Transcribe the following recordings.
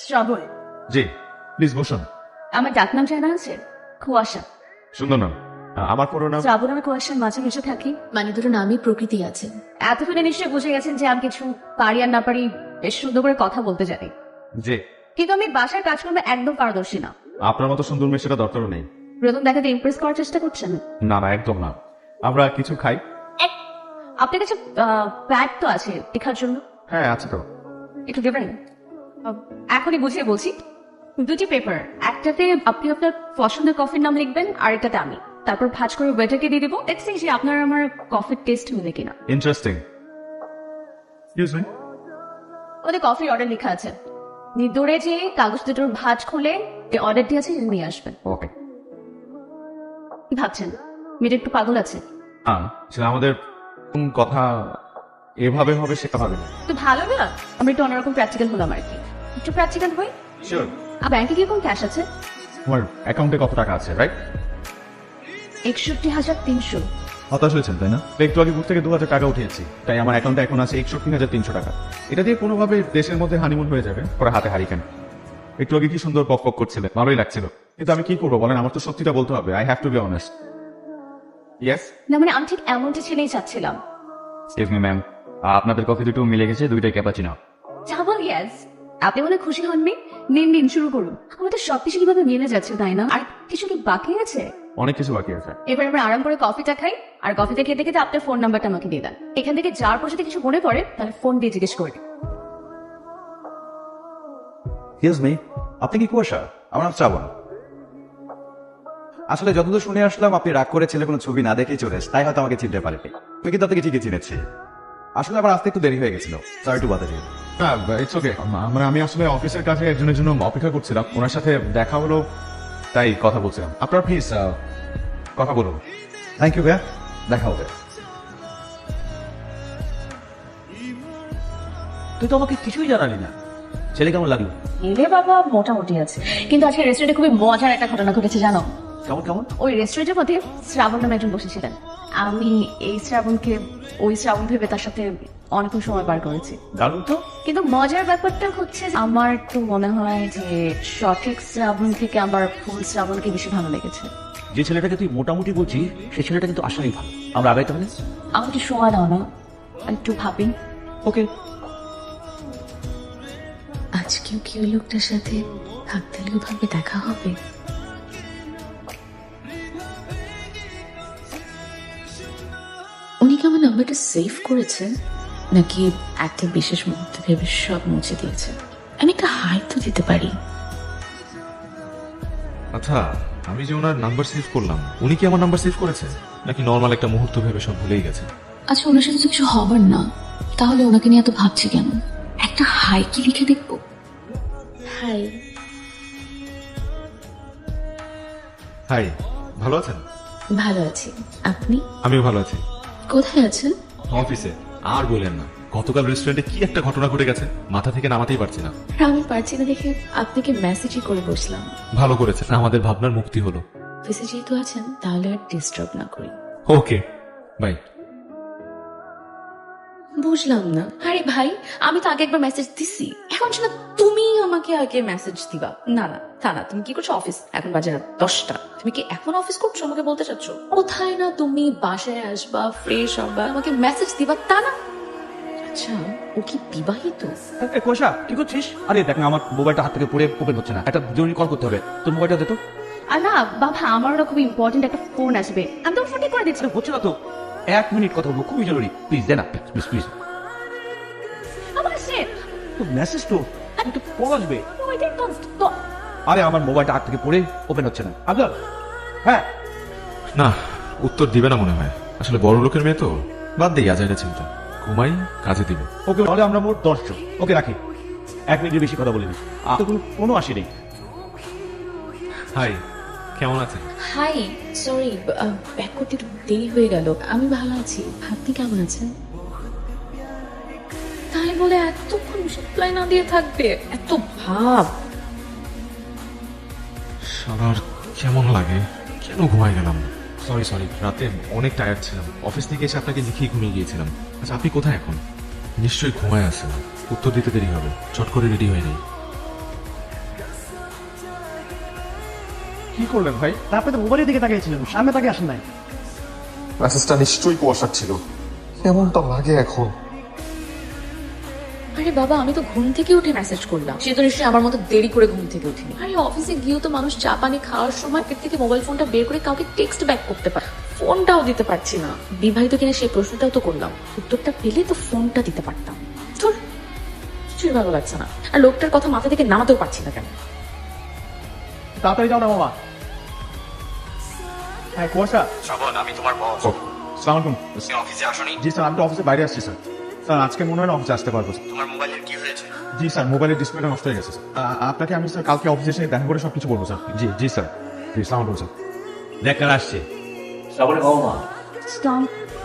শ্রাবণ, জি please বসুন। আমার ডাক নাম জানা আছে? কুয়াশা। সুন্দর নাম। আমার পুরো নাম শ্রাবণ আর কুয়াশার মাঝে মিশে থাকি, মানে দুটো নামই প্রকৃতি আছে। এতক্ষণে নিশ্চয়ই বুঝে গেছেন যে আমি কিছু পারি আর না পারি বেশ সুন্দর করে কথা বলতে জানি, জি। কিন্তু আমি বাসার কাজকর্মে একদম পারদর্শী না। আপনার মতো সুন্দর মেয়ে সেটা দরকারও নেই। প্রথম দেখাতে ইমপ্রেস করার চেষ্টা করছেন? না না, একদম না। আমরা কিছু খাই। আপনার কাছে প্যাড তো আছে লেখার জন্য? হ্যাঁ আছে তো। একটু দেবেন? এখনই বুঝিয়ে বলছি। দুটি পেপার, একটাতে আপনি আপনার পছন্দের কফির নাম লিখবেন আর একটাতে আমি, তারপর ভাঁজ করে ওয়েটারকে দিয়ে দিব। দেখছি যে আপনার আমার কফির টেস্ট মিলে কিনা। ইন্টারেস্টিং। Excuse me. ওদের কফির অর্ডার লেখা আছে, দৌড়ে যে কাগজ দুটোর ভাঁজ খুলে যে অর্ডারটি আছে সেটা নিয়ে আসবেন। ওকে। কি ভাবছেন মেয়েটা একটু পাগল আছে? সেটা আমাদের কথা এভাবে হবে সেটা হবে না। তো ভালো না, আমি একটু অন্যরকম প্র্যাকটিক্যাল হলাম আর কি। একটু প্র্যাকটিক্যাল হই। শিওর। আর ব্যাংকে কিরকম ক্যাশ আছে? তোমার অ্যাকাউন্টে কত টাকা আছে, রাইট? 61,300। হতাশ হয়েছেন তাই না? একটু আগে বুক থেকে 2,000 টাকা উঠিয়েছি, তাই আমার অ্যাকাউন্টে এখন আছে 61,300 টাকা। এটা দিয়ে কোনোভাবে দেশের মধ্যে হানিমুন হয়ে যাবে। পরে হাতে হারিকেন। একটু আগে কি সুন্দর পক পক করছিলে, ভালোই লাগছিল। কিন্তু আমি কি করবো বলেন, আমার তো সত্যিটা বলতে হবে। I have to be honest. Yes. না মানে আমি ঠিক এমনটা ছেলেই চাচ্ছিলাম। এক্সকিউজ মি ম্যাম, আপনাদের কফি দুটো মিলে গেছে, দুইটাই ক্যাপাচিনো। চাবল ইয়েস। আপনি মনে হয় খুশি হননি? নিন নিন, শুরু করুন। আমাদের সবকিছু কিভাবে মিলে যাচ্ছে তাই না? আর কিছু কি বাকি আছে? অনেক কিছু বাকি আছে। এবার আমরা আরাম করে কফিটা খাই, আর কফিটা খেতে খেতে আপনার ফোন নাম্বারটা আমাকে দিয়ে দেন। এখান থেকে যার পর যদি কিছু মনে পড়ে তাহলে ফোন দিয়ে জিজ্ঞেস করে। এক্সকিউজ মি, আপনি কি কুয়াশা? আমার নাম শ্রাবণ। আসলে যতদূর শুনে আসলাম আপনি রাগ করে ছেলে কোনো ছবি না দেখেই চলে তাই হয়তো আমাকে চিনতে পারেনি। আমি কিন্তু আপনাকে ঠিকই চিনেছি। আসলে আমার আসতে একটু দেরি হয়ে গেছিল, সরি টু বাদার ইউ। না ইটস ওকে। আমি আসলে অফিসের কাছে একজনের জন্য অপেক্ষা করছিলাম, ওনার সাথে দেখা হলো তাই কথা বলছিলাম। আপনার প্লিজ কথা বলুন। থ্যাংক ইউ ভাইয়া, দেখা হবে। তুই তো আমাকে কিছুই জানালি না, ছেলে কেমন লাগলো? এলে বাবা মোটামুটি আছে, কিন্তু আজকে রেস্টুরেন্টে খুবই মজার একটা ঘটনা ঘটেছে জানো? কেমন কেমন? ওই রেস্টুরেন্টের মধ্যে শ্রাবণ নামে একজন বসেছিলেন। আমি এই শ্রাবণকে ওই শ্রাবণ ভেবে তার সাথে অনেকক্ষণ সময় পার করেছি। দারুণ তো। কিন্তু মজার ব্যাপারটা হচ্ছে যে আমার তো মনে হয় যে সঠিক শ্রাবণ থেকে আমার ফুল শ্রাবণকে বেশি ভালো লেগেছে। যে ছেলেটাকে তুই মোটামুটি বলছিস সেই ছেলেটা কিন্তু আসলেই ভালো। আমরা আগে তাহলে আমাকে সময় দাও না, একটু ভাবি। ওকে। আজকেও কি ওই লোকটার সাথে থাকতেলেও ভাবে দেখা হবে? উনি কি আমার নাম্বারটা সেভ করেছে নাকি একটা বিশেষ মুহূর্তে ভেবে সব মুছে দিয়েছে? আমি একটা হাই তো দিতে পারি। আচ্ছা, আমি যে ওনার নাম্বার সেভ করলাম, উনি কি আমার নাম্বার সেভ করেছে নাকি নর্মাল একটা মুহূর্ত ভেবে সব ভুলেই গেছে? আচ্ছা, ওনার সাথে তো কিছু হবার না, তাহলে ওনাকে নিয়ে এত ভাবছি কেন? একটা হাই কি লিখে দেখবো? হাই। হাই, ভালো আছেন? ভালো আছি, আপনি? আমিও ভালো আছি। কোথায় আছেন? অফিসে। আর বললেন না, গতকাল রেস্টুরেন্টে কি একটা ঘটনা ঘটে গেছে, মাথা থেকে নামাতেই পারছি না। আমি পারছি না দেখে আপনাকে মেসেজই করে বসলাম। ভালো করেছেন, আমাদের ভাবনার মুক্তি হলো। অফিসে যেহেতু আছেন তাহলে আর ডিস্টার্ব না করি। Okay bye. বুঝলাম না। আরে ভাই, আমি তো আগে একবার মেসেজ দিছি, এখন শোনা তুমি আমাকে আগে মেসেজ দিবা? না না তা না, তুমি কি করছো? অফিস এখন বাজে রাত 10টা, তুমি কি এখন অফিস করছো? আমাকে বলতে চাচ্ছ কোথায় না তুমি বাসায় আসবা, ফ্রেশ হবা, আমাকে মেসেজ দিবা তা না? আচ্ছা, ও কি বিবাহিত? কুয়াশা কি করছিস? আরে দেখ না, আমার মোবাইলটা হাত থেকে পড়ে ওপেন হচ্ছে না, একটা জরুরি কল করতে হবে। তোর মোবাইলটা দে তো। আর না বাবা, আমার না খুব ইম্পর্টেন্ট একটা ফোন আসবে, আমি তো ফোনই করে দিচ্ছি। হচ্ছে না তো, 1 মিনিট কথা বলবো, খুবই জরুরি। প্লিজ দে না, প্লিজ প্লিজ। আমার আসছে তো মেসেজ তো, তো কল আসবে। ওইটাই তো তো আরে আমার মোবাইলটা হাত থেকে পড়ে ওপেন হচ্ছে না। আব্দুল, হ্যাঁ না, উত্তর দিবে না মনে হয়। আসলে বড় লোকের মেয়ে তো, বাদ দিই আজ এটা চিন্তা। ঘুমাই, কাজে দিব। ওকে, তাহলে আমরা মোট 10 জন। ওকে রাখি, 1 মিনিটের বেশি কথা বলিনি। আর তো কোনো আসেনি। হাই, কেমন আছেন? হাই, সরি ব্যাক করতে একটু দেরি হয়ে গেল। আমি ভালো আছি, আপনি কেমন আছেন? তাই বলে এতক্ষণ রিপ্লাই না দিয়ে থাকবে? এত ভাব। শালার কেমন লাগে, কেন ঘুমাই গেলাম? সরি রাতে অনেক টায়ার্ড ছিলাম, অফিস থেকে এসে আপনাকে লিখিয়ে ঘুমিয়ে গিয়েছিলাম। আচ্ছা, আপনি কোথায় এখন? নিশ্চয়ই ঘুমায় আছে, উত্তর দিতে দেরি হবে, চট করে রেডি হয়ে নেই। কি করলেন ভাই? আপনি তো মোবাইলের দিকে তাকিয়েছিলেন, সামনে তাকিয়ে আসেন নাই। মেসেজটা নিশ্চয়ই কুয়াশার ছিল, কেমনটা লাগে এখন। আরে বাবা, আমি তো ঘুম থেকে উঠে মেসেজ করলাম, সে তো নিশ্চয়ই আমার মতো দেরি করে ঘুম থেকে উঠিনি। আরে অফিসে গিয়েও তো মানুষ চা পানি খাওয়ার সময় পেট থেকে মোবাইল ফোনটা বের করে কাউকে টেক্সট ব্যাক করতে পারে, ফোনটাও দিতে পারছি না। বিবাহিত কিনা সেই প্রশ্নটাও তো করলাম, উত্তরটা পেলে তো ফোনটা দিতে পারতাম। ধুর, কিছুই ভালো লাগছে না। আর লোকটার কথা মাথা থেকে নামাতেও পারছি না কেন। তাড়াতাড়ি যাও না মামা। হ্যাঁ কুয়াশা। শ্রাবণ, আমি তোমার বস। সালাম আলাইকুম। তুমি অফিসে আসোনি? জি স্যার, আমি তো অফিসে বাইরে আসছি স্যার। স্যার আজকে মনে হয় না অফিসে আসতে পারবো স্যার। তোমার মোবাইলের কি হয়েছে? জি স্যার, মোবাইলের ডিসপ্লেটা নষ্ট হয়ে গেছে স্যার। আপনাকে আমি স্যার কালকে অফিসে এসে দেখা করে সবকিছু বলবো স্যার। জি জি স্যার। জি সালাম আলাইকুম স্যার। দেখ কার আসছে। শ্রাবণের বাবা মা।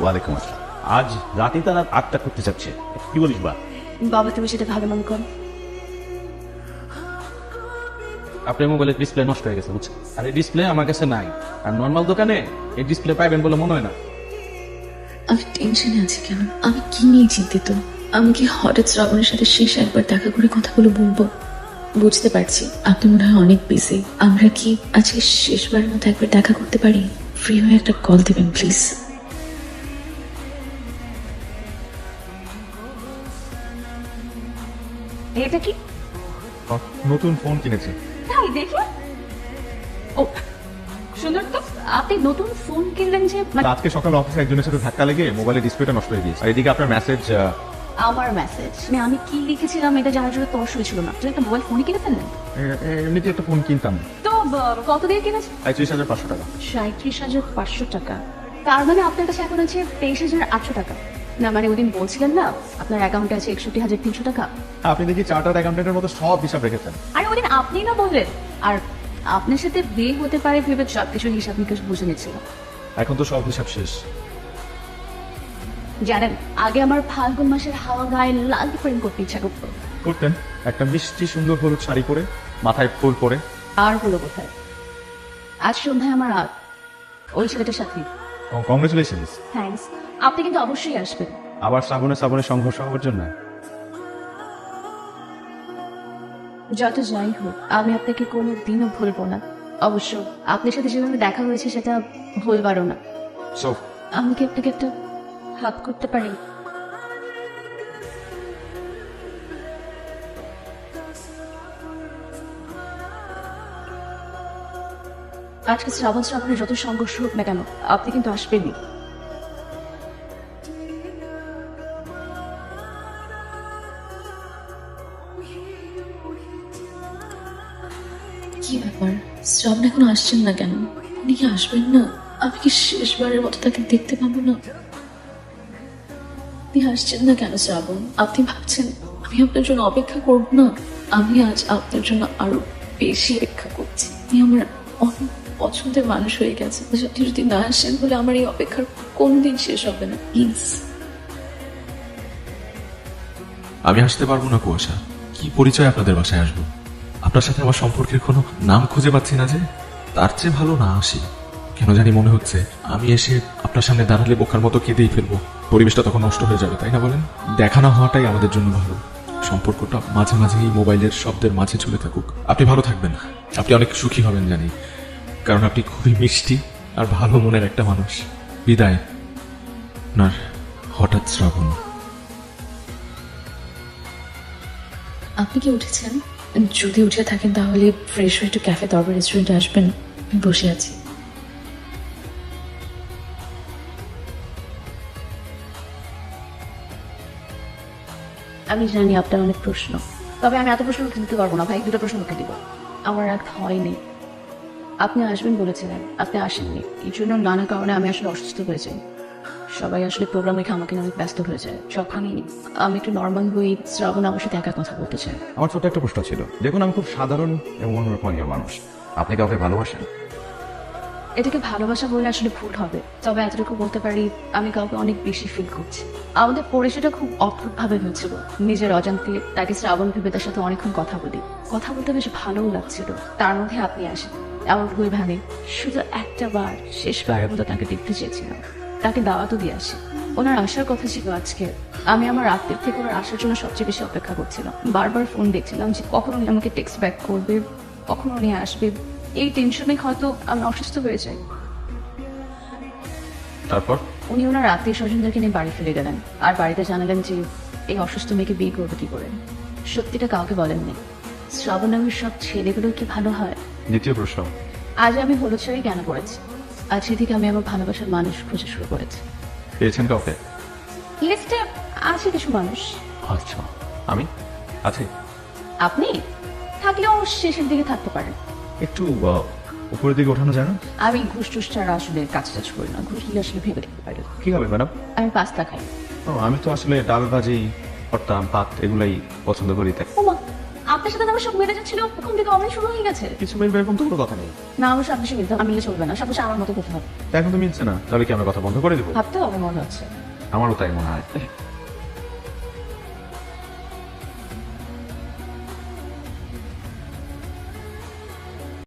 ওয়ালাইকুম আসসালাম। আজ রাতে তারা আটটা করতে চাচ্ছে, কি বলিস বা? বাবা তুমি সেটা ভালো মনে করো। আপনার মোবাইলের ডিসপ্লে নষ্ট হয়ে গেছে বুঝছেন, আর এই ডিসপ্লে আমার কাছে নাই, আর নর্মাল দোকানে এই ডিসপ্লে পাইবেন বলে মনে হয় না। আমি টেনশনে আছি কেন? আমি কি নিয়ে চিন্তিত? আমি কি হঠাৎ শ্রাবণের সাথে শেষ একবার দেখা করে কথাগুলো বলবো? বুঝতে পারছি আপনি মনে হয় অনেক বিজি। আমরা কি আজকে শেষবারের মতো একবার দেখা করতে পারি? ফ্রি হয়ে একটা কল দিবেন প্লিজ। এটা কি? নতুন ফোন কিনেছি। তাই দেখি। ও সুন্দর তো। আপনি নতুন ফোন কিনলেন যে? মানে আজকে সকালে অফিসে একজনের সাথে ধাক্কা লেগে মোবাইলের ডিসপ্লেটা নষ্ট হয়ে গিয়েছে। আর এদিকে আপনার মেসেজ। আমার মেসেজ মানে আমি কি লিখেছিলাম এটা জানার জন্য তর্স হয়েছিল না। তুমি একটা মোবাইল ফোনই কিনে ফেললেন? এমনিতে একটা ফোন কিনতাম তো কত দিয়ে কিনেছেন? 35,500 টাকা। 37,500 টাকা। তার মানে আপনার কাছে এখন আছে 23,800 টাকা। না মানে ওদিন বলছিলেন না আপনার অ্যাকাউন্টে আছে 61,300 টাকা। আপনি দেখি চার্টার্ড অ্যাকাউন্টেন্টের মতো সব হিসাব রেখেছেন। আরে ওদিন আপনি না বললেন, আর আপনার সাথে বিয়ে হতে পারে ভেবে সবকিছু হিসাব নিকাশ বুঝে নিচ্ছিলাম। এখন তো সব হিসাব শেষ। জানেন আগে আমার ফাল্গুন মাসের হাওয়া গায়ে লাল প্রেম করতে ইচ্ছা করতো। করতেন একটা মিষ্টি সুন্দর হলুদ শাড়ি পরে, মাথায় ফুল পরে। আর হলো কোথায়? আজ সন্ধ্যায় আমার ওই ছেলেটার সাথে। কংগ্রেচুলেশনস। থ্যাঙ্কস। আপনি কিন্তু অবশ্যই আসবেন। আবার শ্রাবণে সংঘর্ষ হওয়ার জন্য। যত যাই হোক আমি আপনাকে কোনো দিনও ভুলবো না। অবশ্য আপনার সাথে যেভাবে দেখা হয়েছে সেটা ভুলবারও না। সো আমি কি আপনাকে একটা হাত করতে পারি? আজকে শ্রাবণের যত সংঘর্ষ হোক না কেন আপনি কিন্তু আসবেনই। কি ব্যাপার? শ্রাবণ এখন আসছেন না কেন? উনি কি আসবেন না? আমি কি শেষবারের মতো তাকে দেখতে পাবো না? আপনি আসছেন না কেন শ্রাবণ? আপনি ভাবছেন আমি আপনার জন্য অপেক্ষা করব না? আমি আজ আপনার জন্য আরো বেশি অপেক্ষা করছি। আপনি আমার অনেক পছন্দের মানুষ হয়ে গেছে। আপনি যদি না আসেন বলে আমার এই অপেক্ষার কোনদিন শেষ হবে না। প্লিজ। আমি আসতে পারবো না কুয়াশা, কি পরিচয় আপনাদের বাসায় আসবো? আপনার সাথে আমার সম্পর্কের কোনো নাম খুঁজে পাচ্ছি না যে। তার চেয়ে ভালো না আসি। কেন জানি মনে হচ্ছে আমি এসে আপনার সামনে দাঁড়ালে বোকার মতো কেঁদেই ফেলবো, পরিবেশটা তখন নষ্ট হয়ে যাবে, তাই না বলেন? দেখা না হওয়াটাই আমাদের জন্য ভালো। সম্পর্কটা মাঝে মাঝে এই মোবাইলের শব্দের মাঝে চলে থাকুক। আপনি ভালো থাকবেন, আপনি অনেক সুখী হবেন জানি, কারণ আপনি খুবই মিষ্টি আর ভালো মনের একটা মানুষ। বিদায়, আপনার হঠাৎ শ্রাবণ। আপনি কি উঠেছেন? যদি উঠে থাকেন তাহলে ফ্রেশ হয়ে একটু ক্যাফে দরবার রেস্টুরেন্টে আসবেন। আমি বসে আছি। আমি জানি আপনার অনেক প্রশ্ন, তবে আমি এত প্রশ্ন উঠে দিতে পারবো না ভাই। দুটো প্রশ্ন উঠে দিব। আমার রাগ হয়নি। আপনি আসবেন বলেছিলেন, আপনি আসেননি। এই জন্য নানা কারণে আমি আসলে অসুস্থ হয়ে যাই। সবাই আসলে প্রোগ্রাম রেখে আমাকে নিয়ে অনেক ব্যস্ত হয়ে যায়। যখনই আমি একটু নর্মাল হই শ্রাবণ আমার সাথে একা কথা বলতে চাই। আমার ছোট একটা প্রশ্ন ছিল। দেখুন আমি খুব সাধারণ এবং অন্যরকম একজন মানুষ। আপনি কাউকে ভালোবাসেন? এটাকে ভালোবাসা বলে আসলে ভুল হবে, তবে এতটুকু বলতে পারি আমি কাউকে অনেক বেশি ফিল করছি। আমাদের পরিচয়টা খুব অদ্ভুত ভাবে হয়েছিল। নিজের অজান্তে তাকে শ্রাবণ ভেবে তার সাথে অনেকক্ষণ কথা বলতে বেশ ভালোও লাগছিল। তার মধ্যে আপনি আসেন। এমন ভুল ভাবে শুধু একটা বার শেষবারের মতো তাকে দেখতে চেয়েছিলাম। তাকে দাওয়াতও দিয়ে আসি। ওনার আসার কথা ছিল আজকে। আমি আমার রাতের থেকে ওনার আসার জন্য সবচেয়ে বেশি অপেক্ষা করছিলাম। বারবার ফোন দেখছিলাম যে কখন উনি আমাকে টেক্সট ব্যাক করবে, কখন উনি আসবে। এই টেনশনে হয়তো আমি অসুস্থ হয়ে যাই। তারপর উনি ওনার আত্মীয় স্বজনদেরকে নিয়ে বাড়ি ফিরে গেলেন, আর বাড়িতে জানালেন যে এই অসুস্থ মেয়েকে বিয়ে করবে কি করে। সত্যিটা কাউকে বলেননি। শ্রাবণ নামের সব ছেলেগুলো কি ভালো হয়? দ্বিতীয় প্রশ্ন, আজ আমি হলুদ শাড়ি কেন পরেছি? আজকে থেকে আমি আমার ভালোবাসার মানুষ খুঁজে শুরু করেছি। পেয়েছেন কাউকে? লিস্টে আছে কিছু মানুষ। আচ্ছা, আমি আছি। আপনি থাকলেও শেষের দিকে থাকতে পারেন। একটু উপরের দিকে ওঠানো যায় না? আমি ঘুষ টুস ছাড়া আসলে কাজ টাজ করি না। ঘুষ নিলে আসলে ভেবে দেখতে পারি। কি হবে ম্যাডাম? আমি পাস্তা খাই। আমি তো আসলে ডাল ভাজি, ভর্তা, ভাত এগুলাই পছন্দ করি। তাই ওমা, আপনার সাথে আমার সব মেরে যাচ্ছিল, ওখান থেকে অনেক শুরু হয়ে গেছে। কিছু মেয়ের এরকম তো কোনো কথা নেই। না, আমার সব কিছু মিলতে আমি মিলে চলবে না। সব কিছু আমার মতো করতে হবে। তা এখন তো মিলছে না, তাহলে কি আমরা কথা বন্ধ করে দেবো? ভাবতে হবে মনে হচ্ছে। আমারও তাই মনে হয়।